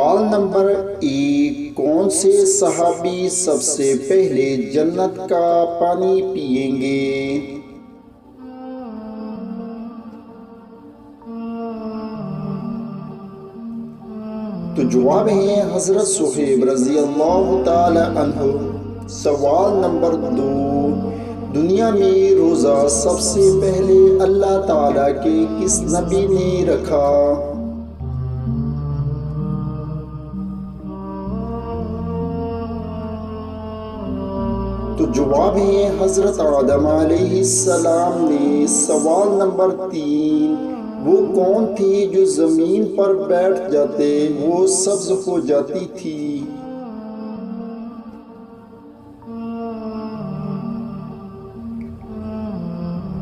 سوال نمبر 1، کون سے صحابی سب سے پہلے جنت کا پانی پئیں گے؟ تو جواب ہے حضرت صہیب رضی اللہ تعالی عنہ۔ سوال نمبر 2، دنیا میں روزہ سب سے پہلے اللہ تعالیٰ کے کس نبی نے رکھا؟ تو جواب ہے حضرت آدم علیہ السلام نے۔ سوال نمبر 3، وہ کون تھی جو زمین پر بیٹھ جاتے وہ سبز ہو جاتی تھی؟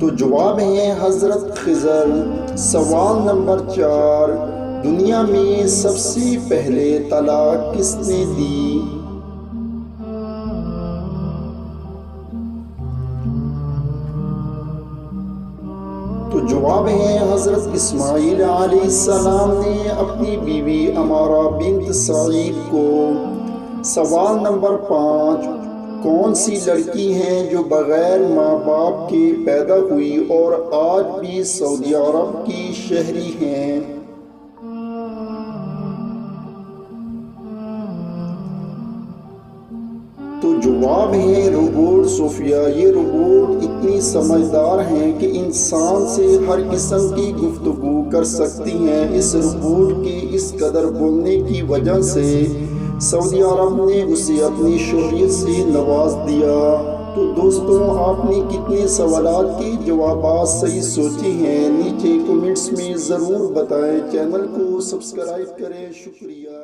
تو جواب ہے حضرت خضر۔ سوال نمبر 4، دنیا میں سب سے پہلے طلاق کس نے دی؟ تو جواب ہے حضرت اسماعیل علیہ السلام نے اپنی بیوی عمارہ بنت سعید کو۔ سوال نمبر 5، کون سی لڑکی ہیں جو بغیر ماں باپ کے پیدا ہوئی اور آج بھی سعودی عرب کی شہری ہیں؟ تو جواب ہے روبوٹ صوفیہ۔ یہ روبوٹ اتنی سمجھدار ہیں کہ انسان سے ہر قسم کی گفتگو کر سکتی ہیں۔ اس روبوٹ کے اس قدر بولنے کی وجہ سے سعودی عرب نے اسے اپنی شہریت سے نواز دیا۔ تو دوستوں، آپ نے کتنے سوالات کے جوابات صحیح سوچے ہیں؟ نیچے کومنٹس میں ضرور بتائیں۔ چینل کو سبسکرائب کریں۔ شکریہ۔